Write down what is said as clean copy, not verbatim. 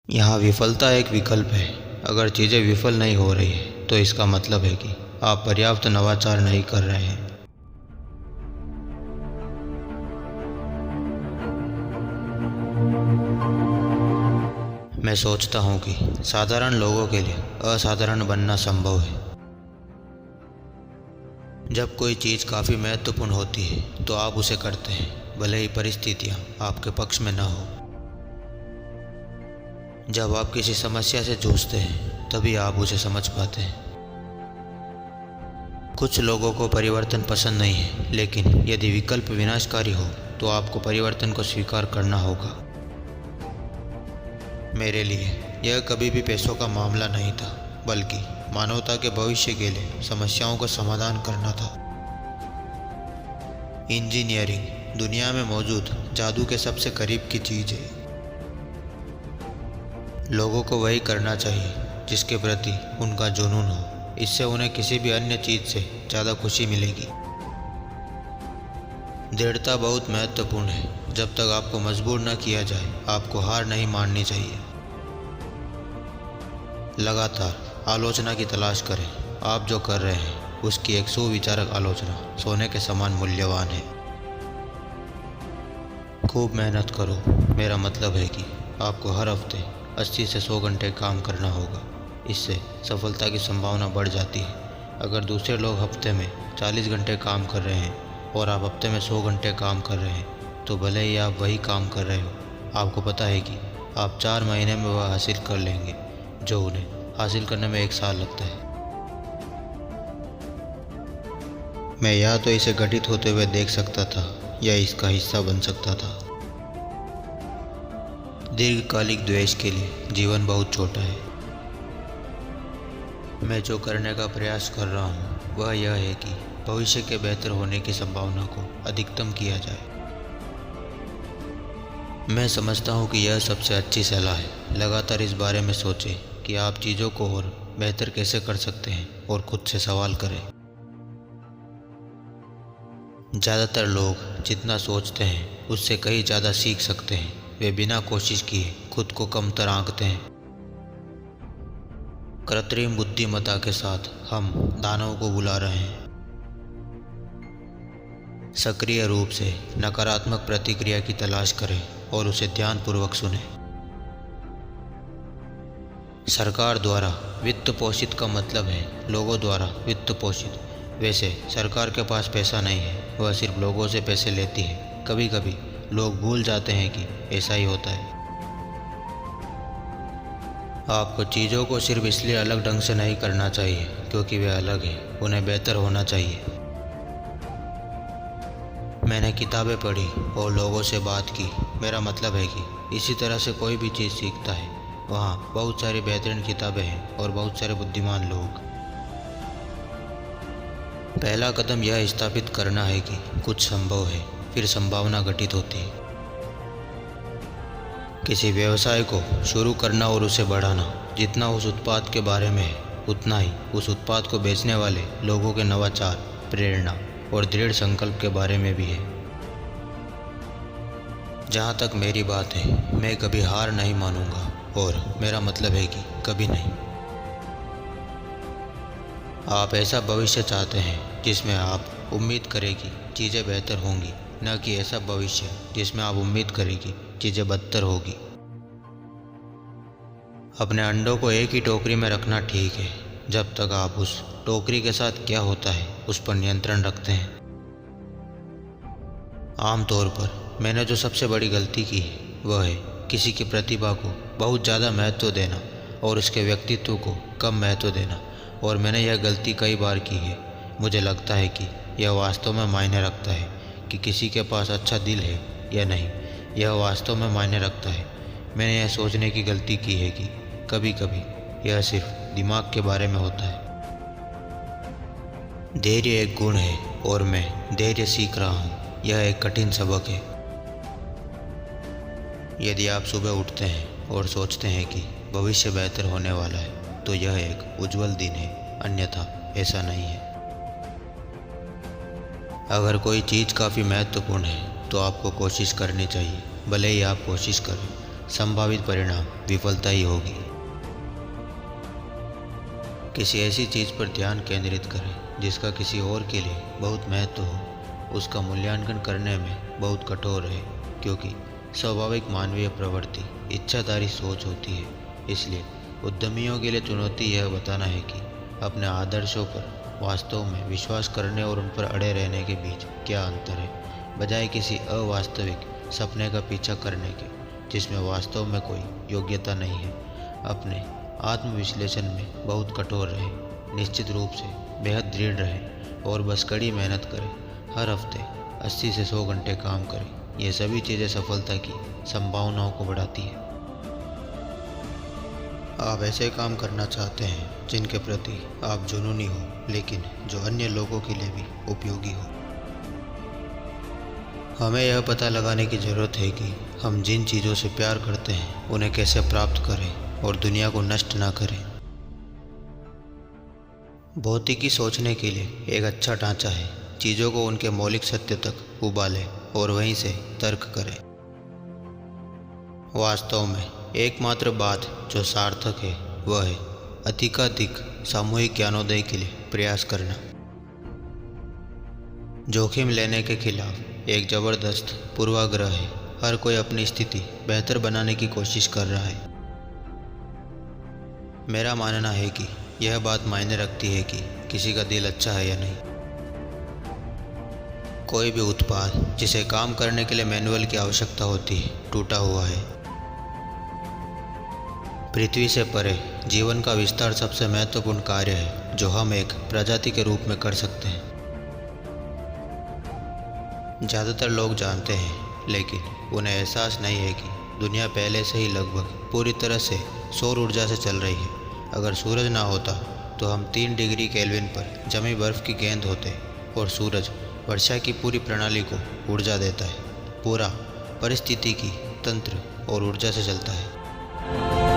यहाँ विफलता एक विकल्प है। अगर चीज़ें विफल नहीं हो रही है तो इसका मतलब है कि आप पर्याप्त नवाचार नहीं कर रहे हैं। मैं सोचता हूँ कि साधारण लोगों के लिए असाधारण बनना संभव है। जब कोई चीज़ काफ़ी महत्वपूर्ण होती है तो आप उसे करते हैं, भले ही परिस्थितियाँ आपके पक्ष में न हो। जब आप किसी समस्या से जूझते हैं तभी आप उसे समझ पाते हैं। कुछ लोगों को परिवर्तन पसंद नहीं है, लेकिन यदि विकल्प विनाशकारी हो तो आपको परिवर्तन को स्वीकार करना होगा। मेरे लिए यह कभी भी पैसों का मामला नहीं था, बल्कि मानवता के भविष्य के लिए समस्याओं का समाधान करना था। इंजीनियरिंग दुनिया में मौजूद जादू के सबसे करीब की चीज़ है। लोगों को वही करना चाहिए जिसके प्रति उनका जुनून हो। इससे उन्हें किसी भी अन्य चीज़ से ज़्यादा खुशी मिलेगी। दृढ़ता बहुत महत्वपूर्ण है। जब तक आपको मजबूर न किया जाए, आपको हार नहीं माननी चाहिए। लगातार आलोचना की तलाश करें। आप जो कर रहे हैं उसकी एक सुविचारक आलोचना सोने के समान मूल्यवान है। खूब मेहनत करो। मेरा मतलब है कि आपको हर हफ्ते 80 से 100 घंटे काम करना होगा। इससे सफलता की संभावना बढ़ जाती है। अगर दूसरे लोग हफ्ते में 40 घंटे काम कर रहे हैं और आप हफ्ते में 100 घंटे काम कर रहे हैं, तो भले ही आप वही काम कर रहे हो, आपको पता है कि आप 4 महीने में वह हासिल कर लेंगे जो उन्हें हासिल करने में 1 साल लगता है। मैं या तो इसे घटित होते हुए देख सकता था या इसका हिस्सा बन सकता था। दीर्घकालिक द्वेष के लिए जीवन बहुत छोटा है। मैं जो करने का प्रयास कर रहा हूँ वह यह है कि भविष्य के बेहतर होने की संभावना को अधिकतम किया जाए। मैं समझता हूँ कि यह सबसे अच्छी सलाह है। लगातार इस बारे में सोचें कि आप चीज़ों को और बेहतर कैसे कर सकते हैं और खुद से सवाल करें। ज़्यादातर लोग जितना सोचते हैं उससे कहीं ज़्यादा सीख सकते हैं। वे बिना कोशिश किए खुद को कमतर आंकते हैं। कृत्रिम बुद्धिमत्ता के साथ हम दानवों को बुला रहे हैं। सक्रिय रूप से नकारात्मक प्रतिक्रिया की तलाश करें और उसे ध्यानपूर्वक सुनें। सरकार द्वारा वित्त पोषित का मतलब है लोगों द्वारा वित्त पोषित। वैसे सरकार के पास पैसा नहीं है, वह सिर्फ लोगों से पैसे लेती है। कभी कभी लोग भूल जाते हैं कि ऐसा ही होता है। आपको चीज़ों को सिर्फ इसलिए अलग ढंग से नहीं करना चाहिए क्योंकि वे अलग हैं, उन्हें बेहतर होना चाहिए। मैंने किताबें पढ़ी और लोगों से बात की। मेरा मतलब है कि इसी तरह से कोई भी चीज़ सीखता है। वहाँ बहुत सारी बेहतरीन किताबें हैं और बहुत सारे बुद्धिमान लोग। पहला कदम यह स्थापित करना है कि कुछ संभव है, फिर संभावना घटित होती है। किसी व्यवसाय को शुरू करना और उसे बढ़ाना जितना उस उत्पाद के बारे में है, उतना ही उस उत्पाद को बेचने वाले लोगों के नवाचार, प्रेरणा और दृढ़ संकल्प के बारे में भी है। जहाँ तक मेरी बात है, मैं कभी हार नहीं मानूंगा, और मेरा मतलब है कि कभी नहीं। आप ऐसा भविष्य चाहते हैं जिसमें आप उम्मीद करें कि चीज़ें बेहतर होंगी, न कि ऐसा भविष्य जिसमें आप उम्मीद करें कि चीज़ें बदतर होगी। अपने अंडों को एक ही टोकरी में रखना ठीक है, जब तक आप उस टोकरी के साथ क्या होता है उस पर नियंत्रण रखते हैं। आमतौर पर मैंने जो सबसे बड़ी गलती की है वह है किसी की प्रतिभा को बहुत ज़्यादा महत्व देना और उसके व्यक्तित्व को कम महत्व देना, और मैंने यह गलती कई बार की है। मुझे लगता है कि यह वास्तव में मायने रखता है कि किसी के पास अच्छा दिल है या नहीं। यह वास्तव में मायने रखता है। मैंने यह सोचने की गलती की है कि कभी कभी यह सिर्फ दिमाग के बारे में होता है। धैर्य एक गुण है और मैं धैर्य सीख रहा हूँ। यह एक कठिन सबक है। यदि आप सुबह उठते हैं और सोचते हैं कि भविष्य बेहतर होने वाला है, तो यह एक उज्जवल दिन है, अन्यथा ऐसा नहीं है। अगर कोई चीज़ काफ़ी महत्वपूर्ण है तो आपको कोशिश करनी चाहिए, भले ही आप कोशिश करें। संभावित परिणाम विफलता ही होगी। किसी ऐसी चीज़ पर ध्यान केंद्रित करें जिसका किसी और के लिए बहुत महत्व हो। उसका मूल्यांकन करने में बहुत कठोर रहे, क्योंकि स्वाभाविक मानवीय प्रवृत्ति इच्छाधारी सोच होती है। इसलिए उद्यमियों के लिए चुनौती यह बताना है कि अपने आदर्शों पर वास्तव में विश्वास करने और उन पर अड़े रहने के बीच क्या अंतर है, बजाय किसी अवास्तविक सपने का पीछा करने के जिसमें वास्तव में कोई योग्यता नहीं है। अपने आत्मविश्लेषण में बहुत कठोर रहे, निश्चित रूप से बेहद दृढ़ रहे और बस कड़ी मेहनत करें। हर हफ्ते 80 से 100 घंटे काम करें। ये सभी चीज़ें सफलता की संभावनाओं को बढ़ाती है। आप ऐसे काम करना चाहते हैं जिनके प्रति आप जुनूनी हो, लेकिन जो अन्य लोगों के लिए भी उपयोगी हो। हमें यह पता लगाने की ज़रूरत है कि हम जिन चीज़ों से प्यार करते हैं उन्हें कैसे प्राप्त करें और दुनिया को नष्ट ना करें। भौतिकी सोचने के लिए एक अच्छा ढांचा है। चीज़ों को उनके मौलिक सत्य तक उबालें और वहीं से तर्क करें। वास्तव में एकमात्र बात जो सार्थक है वह है अधिकाधिक सामूहिक ज्ञानोदय के लिए प्रयास करना। जोखिम लेने के खिलाफ एक ज़बरदस्त पूर्वाग्रह है। हर कोई अपनी स्थिति बेहतर बनाने की कोशिश कर रहा है। मेरा मानना है कि यह बात मायने रखती है कि किसी का दिल अच्छा है या नहीं। कोई भी उत्पाद जिसे काम करने के लिए मैनुअल की आवश्यकता होती है टूटा हुआ है। पृथ्वी से परे जीवन का विस्तार सबसे महत्वपूर्ण कार्य है जो हम एक प्रजाति के रूप में कर सकते हैं। ज़्यादातर लोग जानते हैं, लेकिन उन्हें एहसास नहीं है कि दुनिया पहले से ही लगभग पूरी तरह से सौर ऊर्जा से चल रही है। अगर सूरज ना होता तो हम 3 डिग्री केल्विन पर जमी बर्फ़ की गेंद होते और सूरज वर्षा की पूरी प्रणाली को ऊर्जा देता है। पूरा परिस्थितिकी तंत्र और ऊर्जा से चलता है।